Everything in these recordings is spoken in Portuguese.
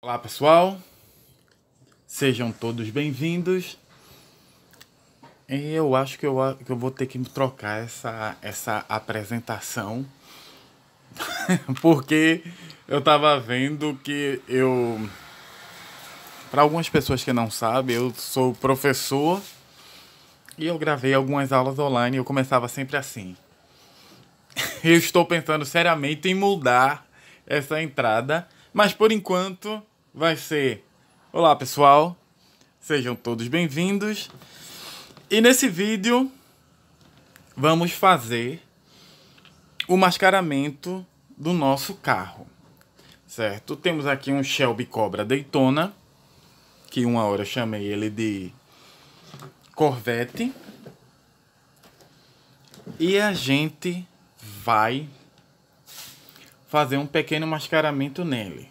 Olá pessoal, sejam todos bem-vindos. Eu acho que eu vou ter que trocar essa apresentação, porque eu tava vendo que para algumas pessoas que não sabem, eu sou professor e eu gravei algumas aulas online e eu começava sempre assim. Eu estou pensando seriamente em mudar essa entrada, mas por enquanto vai ser: olá pessoal, sejam todos bem-vindos. E nesse vídeo vamos fazer o mascaramento do nosso carro, certo? Temos aqui um Shelby Cobra Daytona, que uma hora eu chamei ele de Corvette. E a gente vai fazer um pequeno mascaramento nele.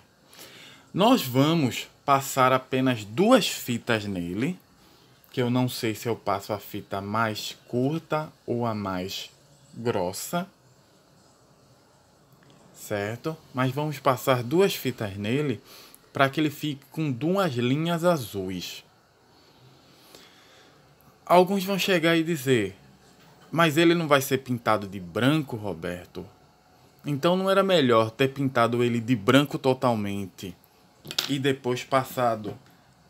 Nós vamos passar apenas 2 fitas nele, que eu não sei se eu passo a fita mais curta ou a mais grossa, certo? Mas vamos passar 2 fitas nele para que ele fique com 2 linhas azuis. Alguns vão chegar e dizer: mas ele não vai ser pintado de branco, Roberto? Então não era melhor ter pintado ele de branco totalmente e depois passado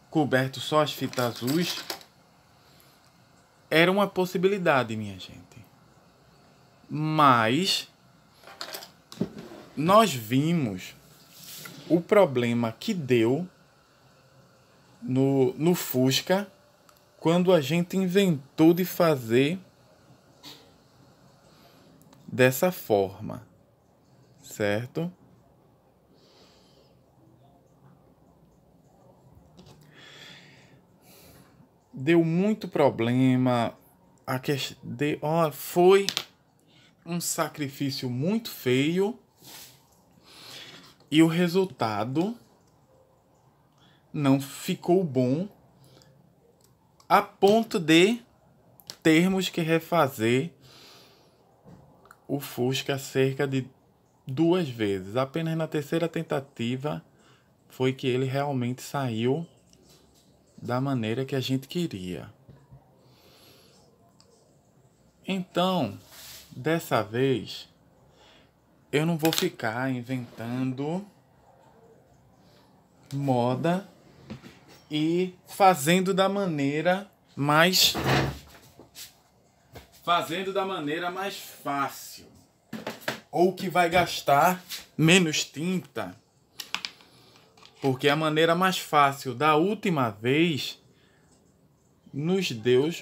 coberto só as fitas azuis? Era uma possibilidade, minha gente. Mas nós vimos o problema que deu no Fusca quando a gente inventou de fazer dessa forma, certo? Deu muito problema. Foi um sacrifício muito feio e o resultado não ficou bom, a ponto de termos que refazer o Fusca cerca de 2 vezes. Apenas na terceira tentativa foi que ele realmente saiu da maneira que a gente queria. Então, dessa vez, eu não vou ficar inventando moda e fazendo da maneira mais fácil, ou que vai gastar menos tinta, porque a maneira mais fácil da última vez nos deu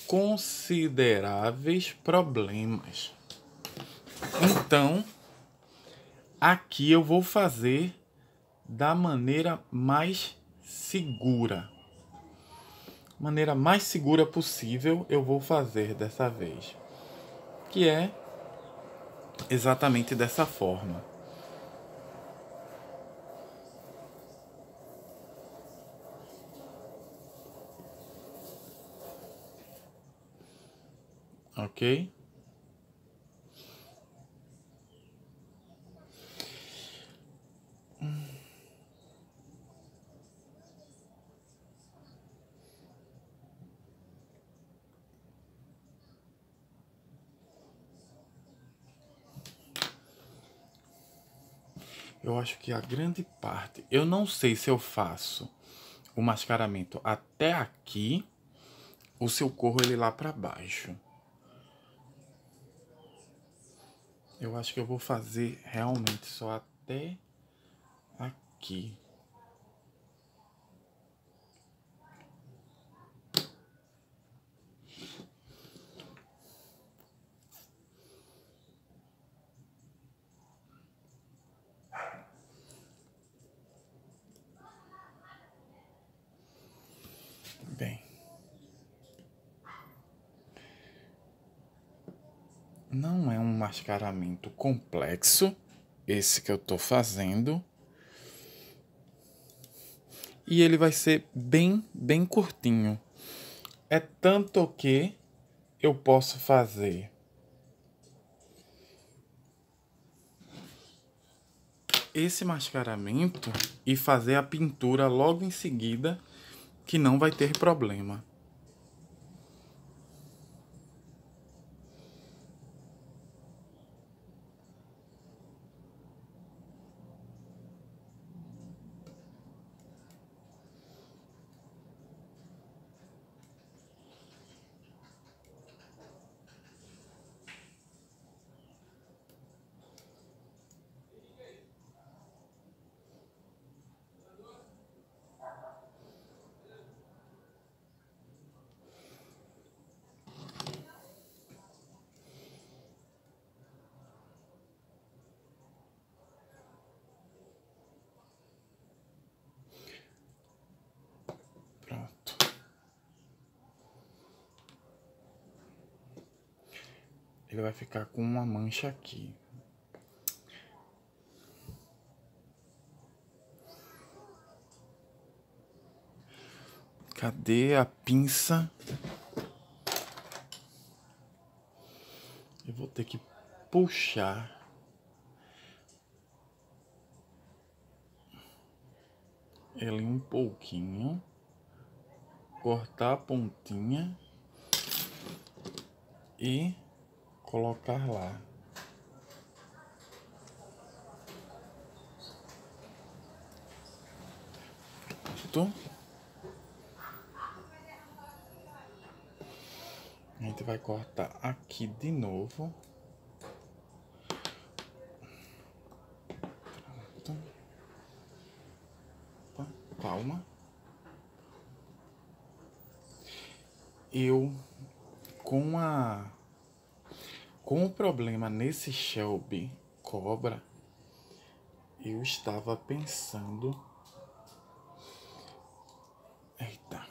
consideráveis problemas. Então, aqui eu vou fazer da maneira mais segura. Maneira mais segura possível eu vou fazer dessa vez, que é exatamente dessa forma. Ok? Eu acho que a grande parte... Eu não sei se eu faço o mascaramento até aqui ou se eu corro ele lá para baixo. Eu acho que eu vou fazer realmente só até aqui. Bem, não é um mascaramento complexo esse que eu tô fazendo. E ele vai ser bem curtinho. É tanto que eu posso fazer esse mascaramento e fazer a pintura logo em seguida, que não vai ter problema. Pronto. Ele vai ficar com uma mancha aqui. Cadê a pinça? Eu vou ter que puxar ele um pouquinho, cortar a pontinha e colocar lá. Pronto. A gente vai cortar aqui de novo. Pronto. Opa, calma. Eu, com o problema nesse Shelby Cobra, eu estava pensando... Eita.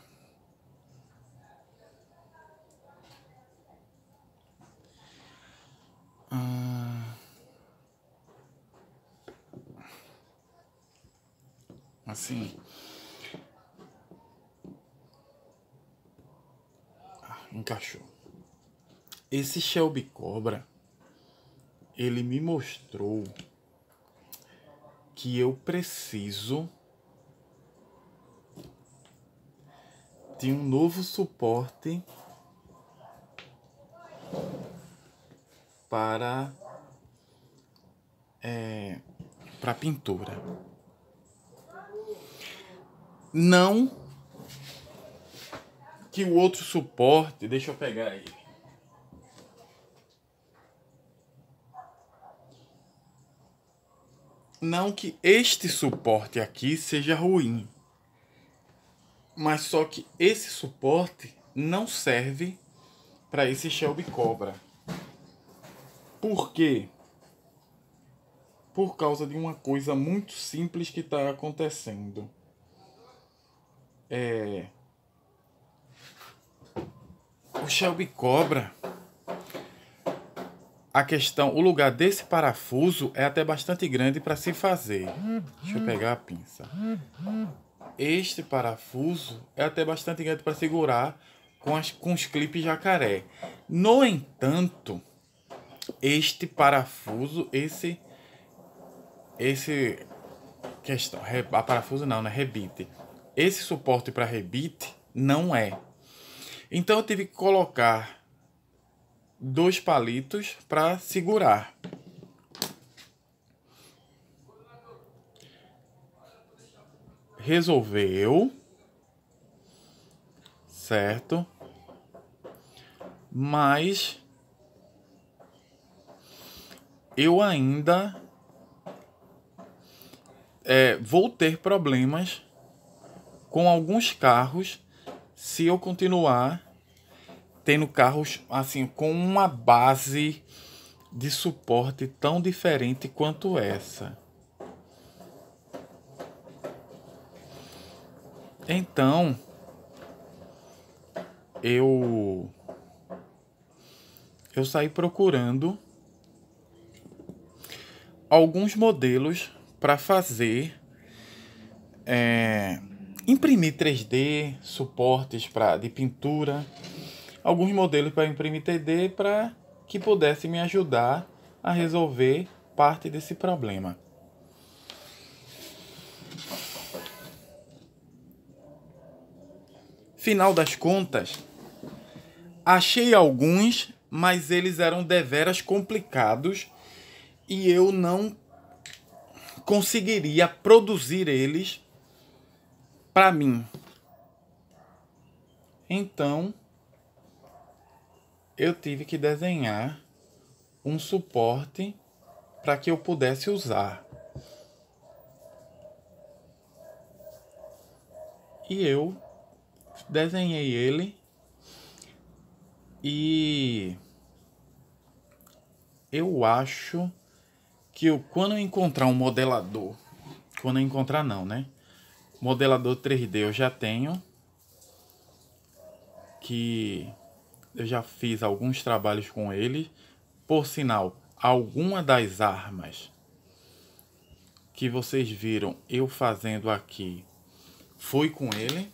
Assim. Encaixou. Esse Shelby Cobra, ele me mostrou que eu preciso de um novo suporte para pintura. Não que o outro suporte, deixa eu pegar ele. Não que este suporte aqui seja ruim, mas só que esse suporte não serve para esse Shelby Cobra. Por quê? Por causa de uma coisa muito simples que está acontecendo. O Shelby Cobra, a questão, o lugar desse parafuso é até bastante grande para se fazer. Deixa eu pegar a pinça. Este parafuso é até bastante grande para segurar com os clipes jacaré. No entanto, este parafuso, esse questão, parafuso não, né? Rebite. Esse suporte para rebite não é. Então eu tive que colocar 2 palitos para segurar. Resolveu, certo? Mas eu ainda vou ter problemas com alguns carros se eu continuar tendo carros assim com uma base de suporte tão diferente quanto essa. Então, eu saí procurando alguns modelos para fazer, imprimir 3D, suportes de pintura, alguns modelos para imprimir 3D para que pudesse me ajudar a resolver parte desse problema. final das contas, achei alguns, mas eles eram deveras complicados e eu não conseguiria produzir eles para mim. Então, eu tive que desenhar um suporte para que eu pudesse usar. E eu desenhei ele e eu acho que quando eu encontrar um modelador, quando eu encontrar não, né? Modelador 3D eu já tenho, que eu já fiz alguns trabalhos com ele. Por sinal, alguma das armas que vocês viram eu fazendo aqui foi com ele.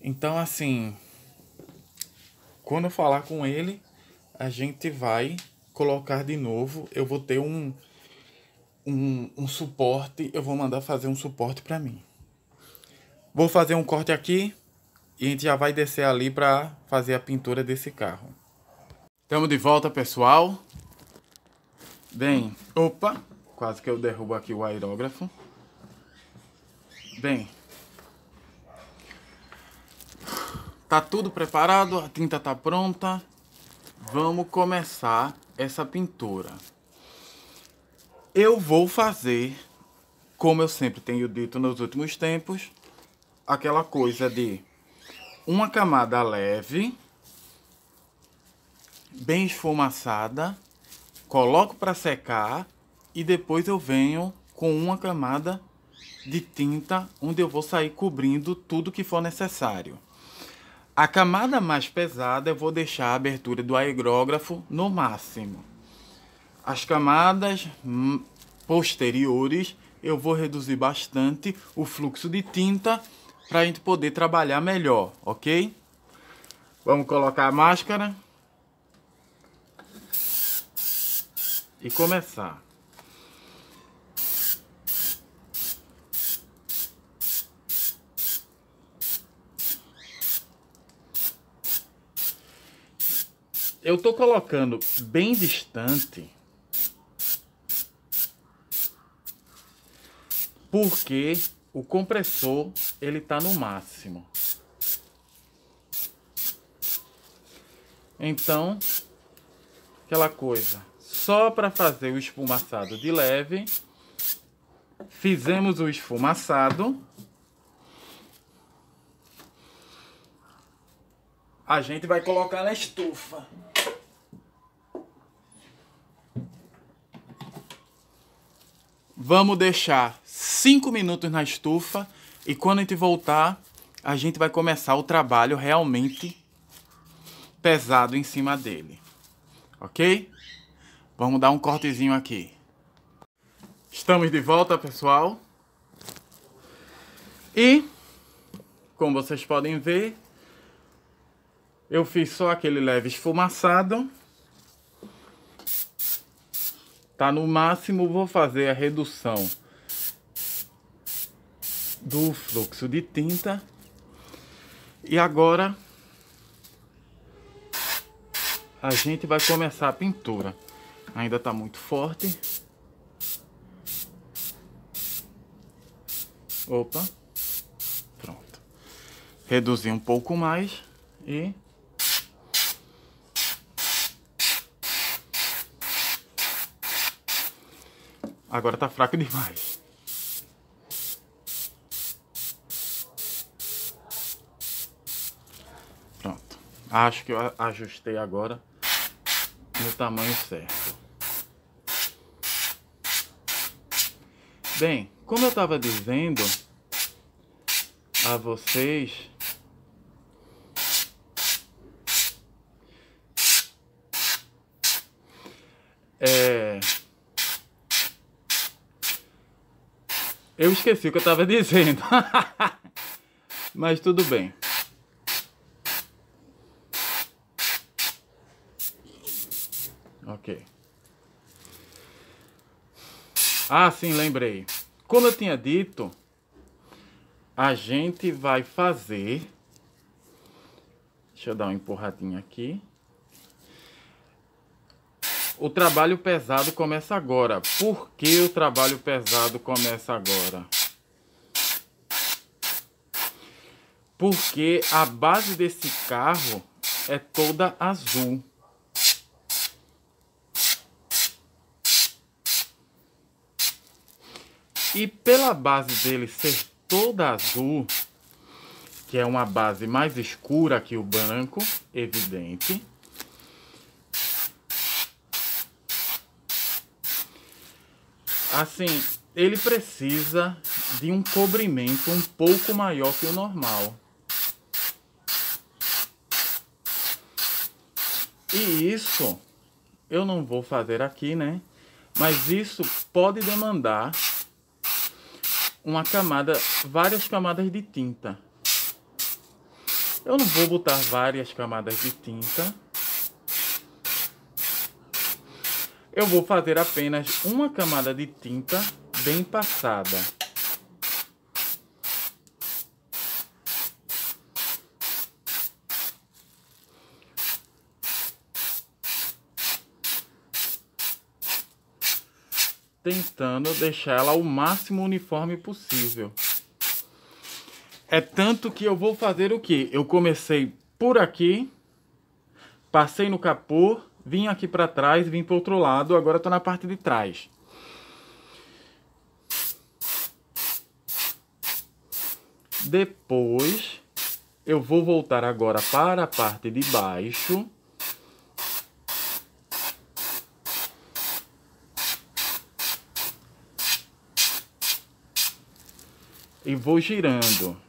Então, assim, quando eu falar com ele, a gente vai colocar de novo. Eu vou ter um suporte. Eu vou mandar fazer um suporte para mim. Vou fazer um corte aqui e a gente já vai descer ali para fazer a pintura desse carro. Estamos de volta, pessoal. Bem, opa, quase que eu derrubo aqui o aerógrafo. Bem, tá tudo preparado, a tinta tá pronta. Vamos começar essa pintura. Eu vou fazer, como eu sempre tenho dito nos últimos tempos, aquela coisa de uma camada leve, bem esfumaçada, coloco para secar e depois eu venho com uma camada de tinta onde eu vou sair cobrindo tudo que for necessário. A camada mais pesada eu vou deixar a abertura do aerógrafo no máximo. As camadas posteriores eu vou reduzir bastante o fluxo de tinta para a gente poder trabalhar melhor, ok? Vamos colocar a máscara e começar. Eu tô colocando bem distante porque o compressor ele tá no máximo. Então, aquela coisa, só para fazer o esfumaçado de leve. Fizemos o esfumaçado. A gente vai colocar na estufa. Vamos deixar 5 minutos na estufa e quando a gente voltar, a gente vai começar o trabalho realmente pesado em cima dele. Ok? Vamos dar um cortezinho aqui. Estamos de volta, pessoal. E, como vocês podem ver, eu fiz só aquele leve esfumaçado. Tá no máximo, vou fazer a redução do fluxo de tinta. E agora a gente vai começar a pintura. Ainda tá muito forte. Opa. Pronto. Reduzir um pouco mais e agora tá fraco demais. Pronto. Acho que eu ajustei agora no tamanho certo. Bem, como eu estava dizendo a vocês, eu esqueci o que eu estava dizendo, mas tudo bem. Ok. Ah, sim, lembrei. Como eu tinha dito, a gente vai fazer Deixa eu dar uma empurradinha aqui. O trabalho pesado começa agora. Por que o trabalho pesado começa agora? Porque a base desse carro é toda azul. E pela base dele ser toda azul, que é uma base mais escura que o branco, evidente, assim, ele precisa de um cobrimento um pouco maior que o normal. E isso eu não vou fazer aqui, né? Mas isso pode demandar uma camada, várias camadas de tinta. Eu não vou botar várias camadas de tinta. Eu vou fazer apenas uma camada de tinta bem passada. Tentando deixar ela o máximo uniforme possível. É tanto que eu vou fazer o quê? Eu comecei por aqui, passei no capô, vim aqui para trás, vim para o outro lado, agora estou na parte de trás. Depois, eu vou voltar agora para a parte de baixo. E vou girando,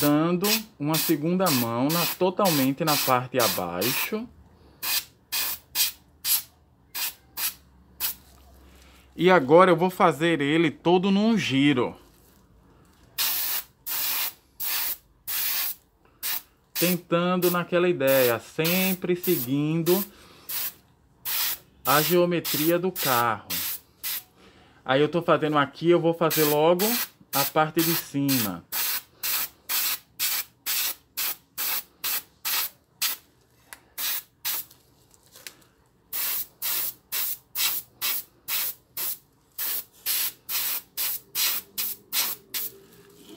dando uma segunda mão totalmente na parte abaixo. E agora eu vou fazer ele todo num giro. Tentando naquela ideia, sempre seguindo a geometria do carro. Aí eu tô fazendo aqui, eu vou fazer logo a parte de cima.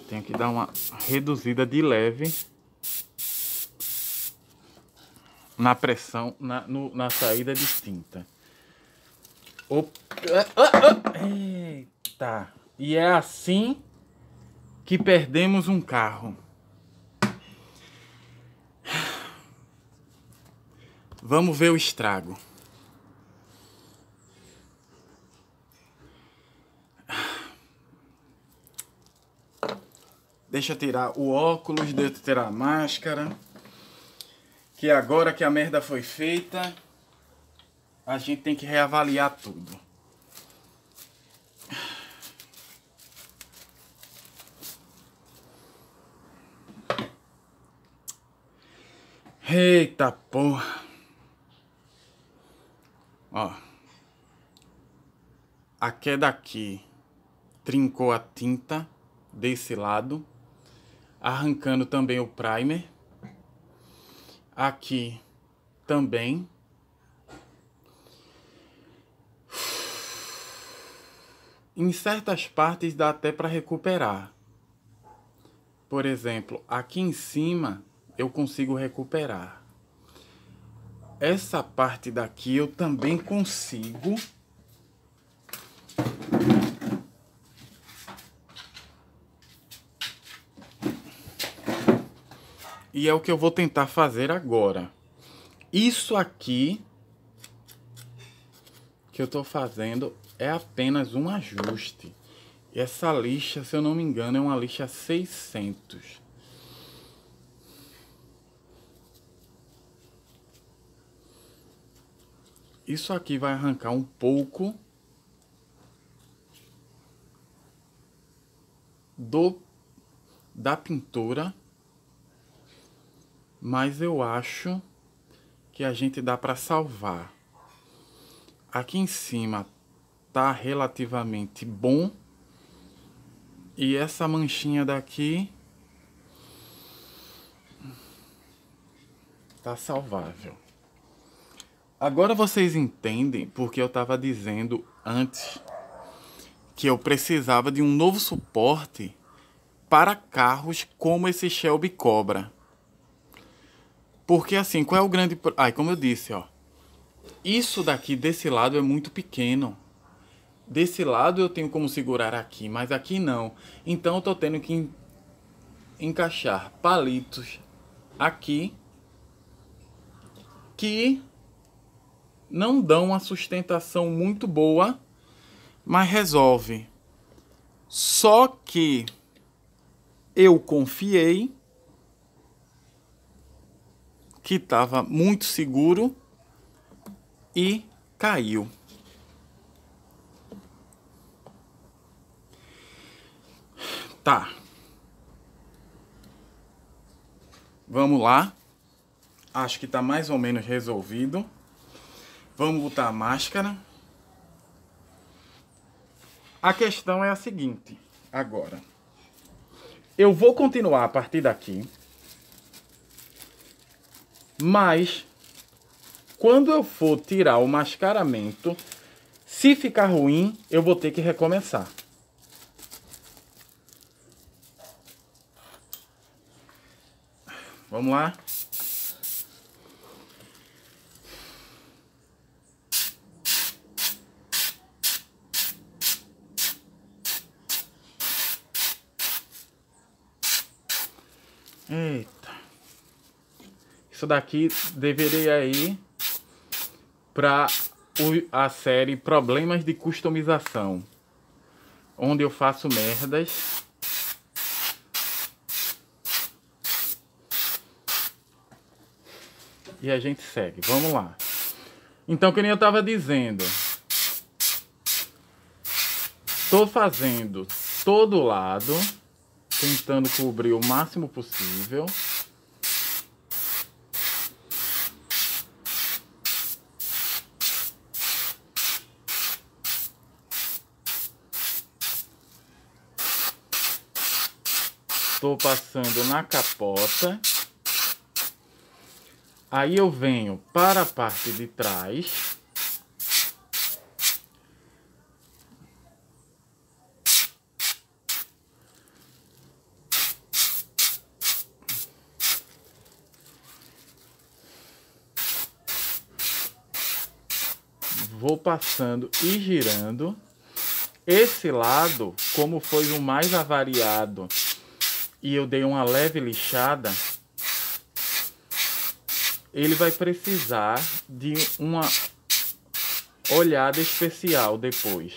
Tenho que dar uma reduzida de leve na pressão, na saída de tinta. Eita! E é assim que perdemos um carro. Vamos ver o estrago. Deixa eu tirar o óculos, deixa eu tirar a máscara. Que agora que a merda foi feita, a gente tem que reavaliar tudo. Eita porra. Ó. A queda aqui trincou a tinta desse lado, arrancando também o primer. Aqui também. Em certas partes dá até para recuperar. Por exemplo, aqui em cima eu consigo recuperar. Essa parte daqui eu também consigo. E é o que eu vou tentar fazer agora. Isso aqui que eu tô fazendo é apenas um ajuste. Essa lixa, se eu não me engano, é uma lixa 600. Isso aqui vai arrancar um pouco da pintura, mas eu acho que a gente dá para salvar. Aqui em cima tá relativamente bom. E essa manchinha daqui está salvável. Agora vocês entendem porque eu estava dizendo antes que eu precisava de um novo suporte para carros como esse Shelby Cobra. Porque assim, qual é o grande... como eu disse, ó. Isso daqui desse lado é muito pequeno. Desse lado eu tenho como segurar aqui, mas aqui não. Então eu tô tendo que encaixar palitos aqui que não dão uma sustentação muito boa, mas resolve. Só que eu confiei que estava muito seguro e caiu. Tá. Vamos lá. Acho que tá mais ou menos resolvido. Vamos botar a máscara. A questão é a seguinte, agora. Eu vou continuar a partir daqui. Mas, quando eu for tirar o mascaramento, se ficar ruim, eu vou ter que recomeçar. Vamos lá? Eita. Isso daqui deveria ir para a série Problemas de Customização, onde eu faço merdas. E a gente segue. Vamos lá. Então, que nem eu estava dizendo, tô fazendo todo lado, tentando cobrir o máximo possível. Tô passando na capota. Aí eu venho para a parte de trás. Vou passando e girando. Esse lado, como foi o mais avariado e eu dei uma leve lixada, ele vai precisar de uma olhada especial depois.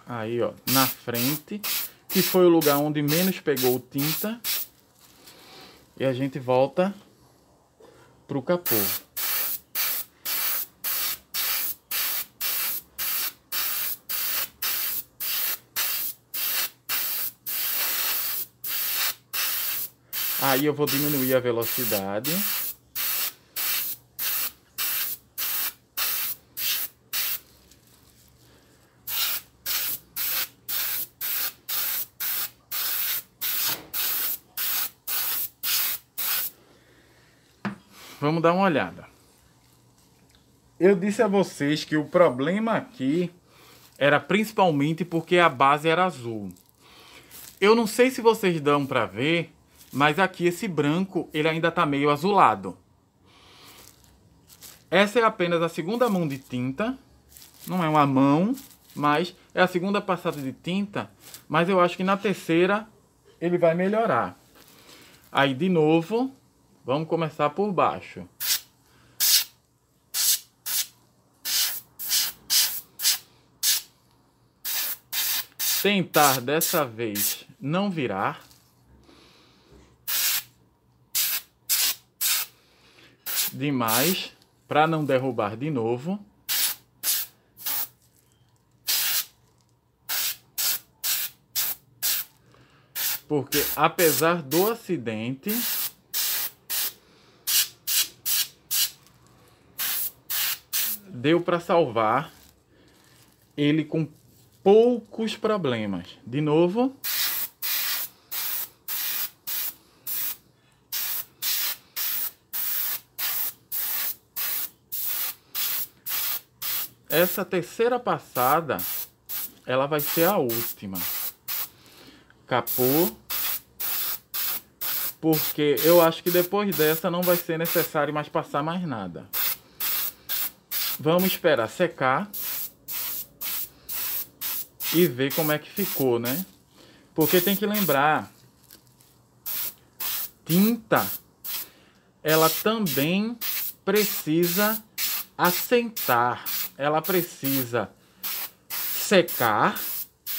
Aí, ó, na frente, que foi o lugar onde menos pegou tinta. E a gente volta pro capô. Aí eu vou diminuir a velocidade. Vamos dar uma olhada. Eu disse a vocês que o problema aqui era principalmente porque a base era azul. Eu não sei se vocês dão para ver, mas aqui esse branco ele ainda está meio azulado. Essa é apenas a segunda mão de tinta. Não é uma mão, mas é a segunda passada de tinta. Mas eu acho que na terceira ele vai melhorar. Aí de novo, vamos começar por baixo. Tentar dessa vez não virar. Demais, para não derrubar de novo. Porque apesar do acidente, deu para salvar ele com poucos problemas. De novo. Essa terceira passada, ela vai ser a última. Capô. Porque eu acho que depois dessa não vai ser necessário mais passar mais nada. Vamos esperar secar. E ver como é que ficou, né? Porque tem que lembrar. Tinta, ela também precisa assentar. Ela precisa secar,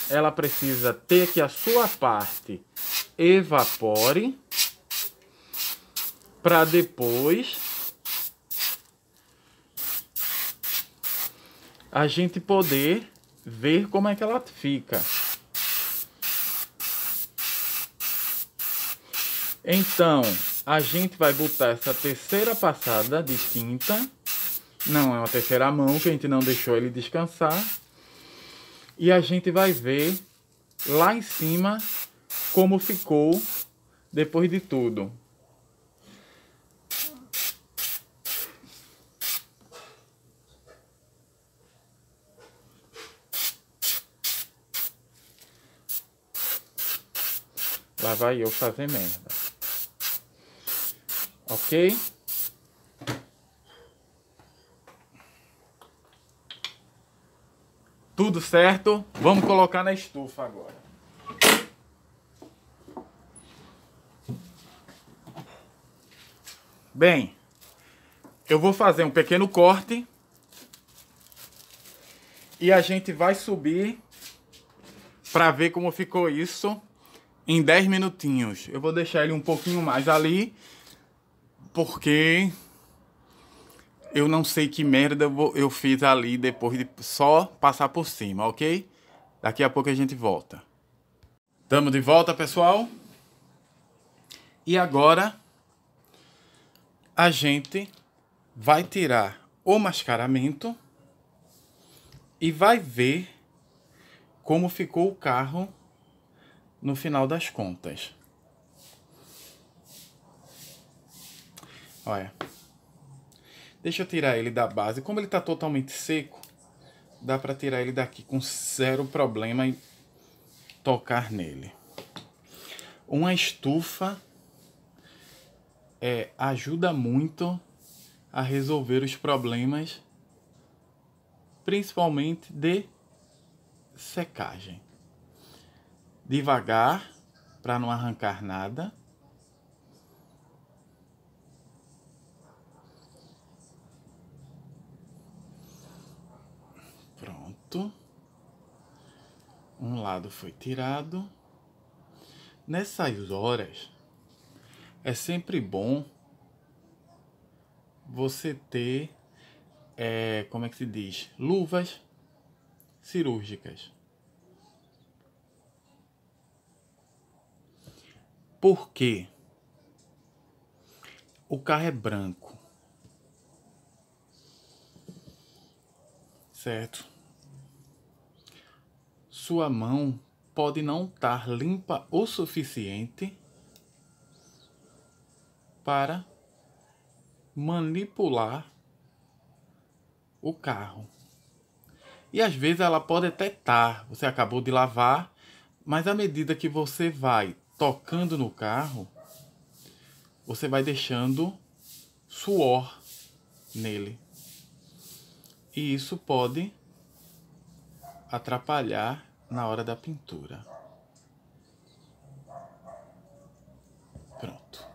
ela precisa ter que a sua parte evapore, para depois a gente poder ver como é que ela fica. Então, a gente vai botar essa terceira passada de tinta. Não é uma terceira mão, que a gente não deixou ele descansar. E a gente vai ver lá em cima como ficou depois de tudo. Lá vai eu fazer merda. Ok? Tudo certo? Vamos colocar na estufa agora. Bem, eu vou fazer um pequeno corte. E a gente vai subir para ver como ficou isso em 10 minutinhos. Eu vou deixar ele um pouquinho mais ali, porque eu não sei que merda eu fiz ali depois de só passar por cima, ok? Daqui a pouco a gente volta. Estamos de volta, pessoal. E agora a gente vai tirar o mascaramento e vai ver como ficou o carro no final das contas. Olha. Deixa eu tirar ele da base. Como ele está totalmente seco, dá para tirar ele daqui com zero problema e tocar nele. Uma estufa ajuda muito a resolver os problemas, principalmente de secagem. Devagar, para não arrancar nada. Pronto. Um lado foi tirado. Nessas horas, é sempre bom você ter, como é que se diz? Luvas cirúrgicas. Por quê? O carro é branco. Certo? Sua mão pode não estar limpa o suficiente para manipular o carro. E às vezes ela pode até estar, você acabou de lavar, mas à medida que você vai tocando no carro, você vai deixando suor nele. E isso pode atrapalhar na hora da pintura. Pronto.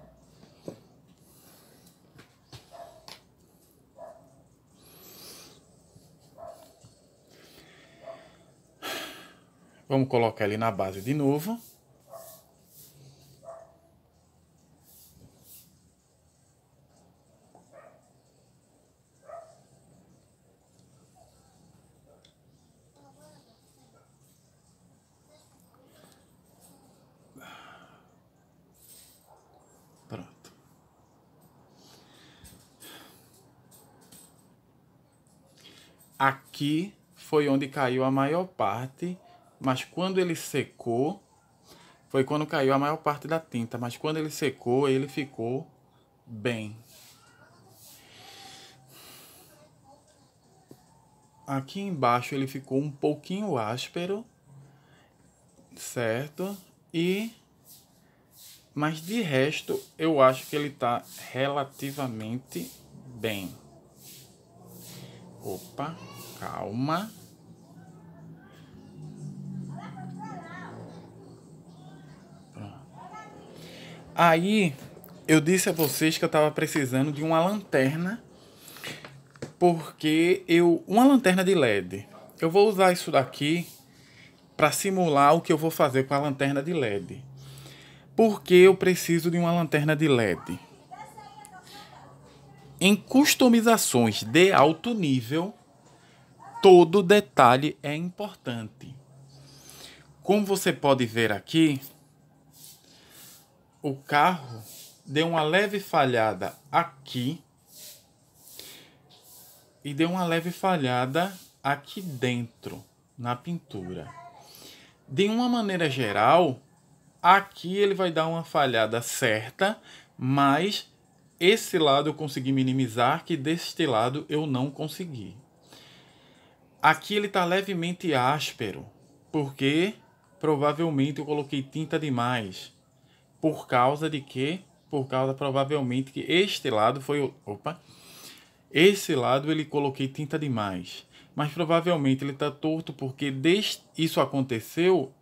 Vamos colocar ele na base de novo. Pronto. aqui foi onde caiu a maior parte, mas quando ele secou, foi quando caiu a maior parte da tinta, mas quando ele secou, ele ficou bem. Aqui embaixo ele ficou um pouquinho áspero, certo? Mas de resto, eu acho que ele tá relativamente bem. Opa, calma. Aí, eu disse a vocês que eu tava precisando de uma lanterna, porque uma lanterna de LED. Eu vou usar isso daqui para simular o que eu vou fazer com a lanterna de LED. Por que eu preciso de uma lanterna de LED? Em customizações de alto nível, todo detalhe é importante. Como você pode ver aqui, o carro deu uma leve falhada aqui e deu uma leve falhada aqui dentro, na pintura. De uma maneira geral, aqui ele vai dar uma falhada certa, mas esse lado eu consegui minimizar, que deste lado eu não consegui. Aqui ele está levemente áspero, porque provavelmente eu coloquei tinta demais. Por causa de quê? Por causa provavelmente que este lado foi o... Opa! Esse lado ele coloquei tinta demais. Mas provavelmente ele está torto porque isso aconteceu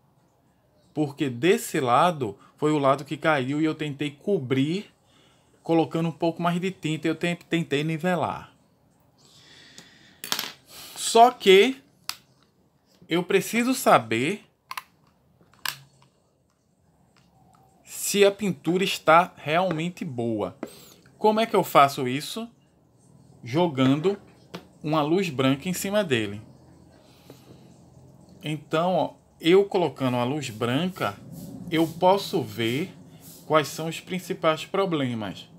porque desse lado foi o lado que caiu e eu tentei cobrir colocando um pouco mais de tinta. Eu tentei nivelar. Só que eu preciso saber se a pintura está realmente boa. Como é que eu faço isso? Jogando uma luz branca em cima dele. Então, ó, eu colocando uma luz branca, eu posso ver quais são os principais problemas.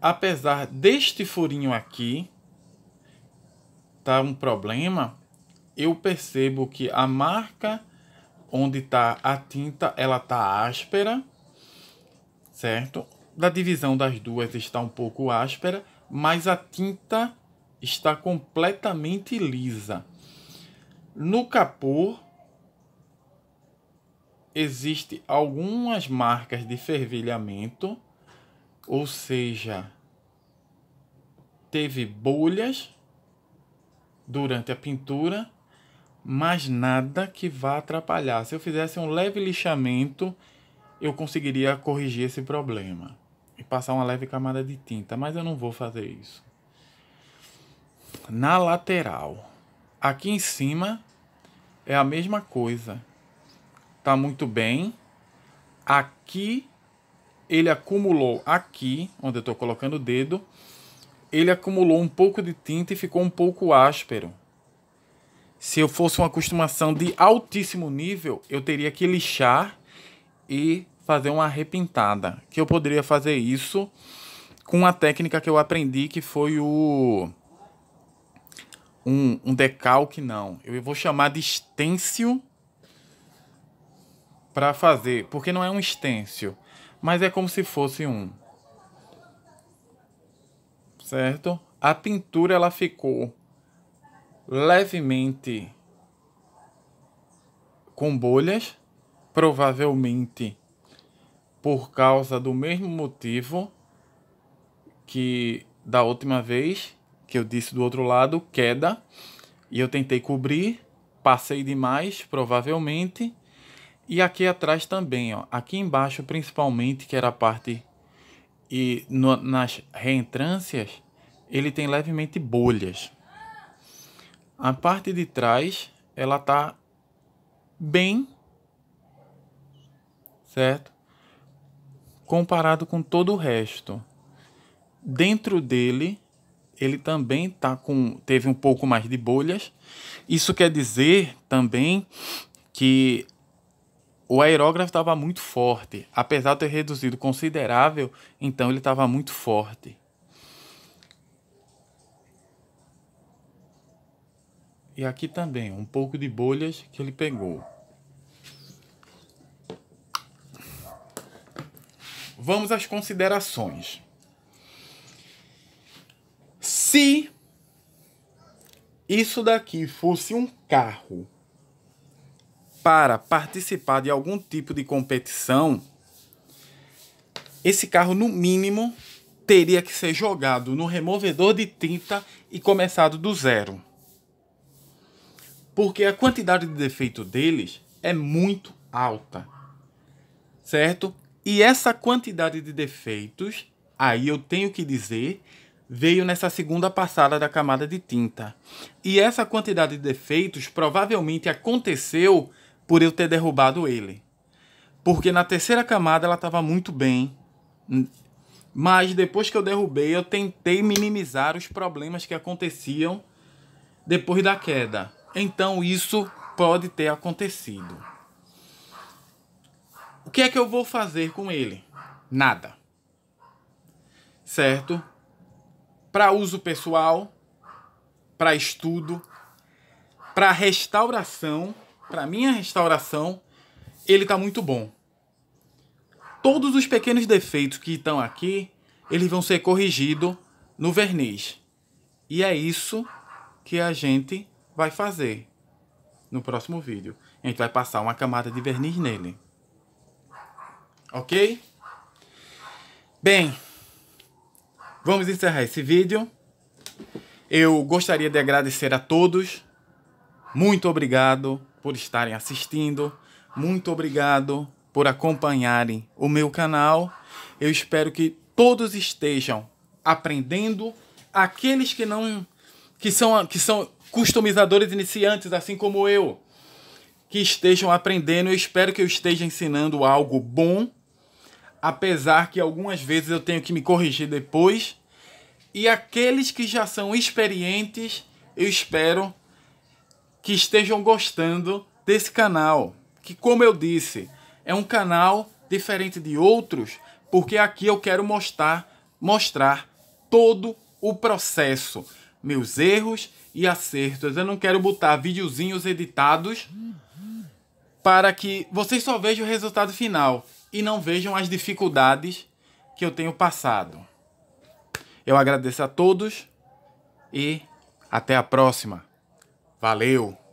Apesar deste furinho aqui tá um problema, eu percebo que a marca onde está a tinta, ela tá áspera, certo? Da divisão das duas está um pouco áspera, mas a tinta está completamente lisa. No capô existe algumas marcas de fervilhamento, ou seja, teve bolhas durante a pintura, mas nada que vá atrapalhar. Se eu fizesse um leve lixamento, eu conseguiria corrigir esse problema e passar uma leve camada de tinta, mas eu não vou fazer isso. Na lateral, aqui em cima é a mesma coisa, tá muito bem. Aqui ele acumulou, aqui onde eu estou colocando o dedo, ele acumulou um pouco de tinta e ficou um pouco áspero. Se eu fosse uma acostumação de altíssimo nível, eu teria que lixar e fazer uma repintada. Que eu poderia fazer isso com uma técnica que eu aprendi, que foi um decalque, não. Eu vou chamar de stencil para fazer, porque não é um stencil, mas é como se fosse um. Certo? A pintura ela ficou levemente com bolhas, provavelmente por causa do mesmo motivo que da última vez que eu disse do outro lado, queda, e eu tentei cobrir, passei demais, provavelmente, e aqui atrás também, ó, aqui embaixo principalmente, que era a parte e nas reentrâncias, ele tem levemente bolhas. A parte de trás, ela tá bem, certo? Comparado com todo o resto. Dentro dele, ele também teve um pouco mais de bolhas. Isso quer dizer também que o aerógrafo estava muito forte. Apesar de ter reduzido considerável, então ele estava muito forte. E aqui também, um pouco de bolhas que ele pegou. Vamos às considerações. Se isso daqui fosse um carro para participar de algum tipo de competição, esse carro, no mínimo, teria que ser jogado no removedor de tinta e começado do zero. Porque a quantidade de defeito deles é muito alta, certo? E essa quantidade de defeitos, aí eu tenho que dizer, veio nessa segunda passada da camada de tinta. E essa quantidade de defeitos provavelmente aconteceu por eu ter derrubado ele. Porque na terceira camada ela estava muito bem. Mas depois que eu derrubei, eu tentei minimizar os problemas que aconteciam depois da queda. Então isso pode ter acontecido. O que é que eu vou fazer com ele? Nada. Certo? Para uso pessoal, para estudo, para restauração, para minha restauração, ele está muito bom. Todos os pequenos defeitos que estão aqui, eles vão ser corrigidos no verniz. E é isso que a gente vai fazer no próximo vídeo. A gente vai passar uma camada de verniz nele. Ok? Bem, vamos encerrar esse vídeo. Eu gostaria de agradecer a todos. Muito obrigado por estarem assistindo. Muito obrigado por acompanharem o meu canal. Eu espero que todos estejam aprendendo. Aqueles que são customizadores iniciantes, assim como eu, que estejam aprendendo. Eu espero que eu esteja ensinando algo bom. Apesar que algumas vezes eu tenho que me corrigir depois. E aqueles que já são experientes, eu espero que estejam gostando desse canal. Que, como eu disse, é um canal diferente de outros, porque aqui eu quero mostrar todo o processo. Meus erros e acertos. Eu não quero botar videozinhos editados para que vocês só vejam o resultado final e não vejam as dificuldades que eu tenho passado. Eu agradeço a todos e até a próxima. Valeu!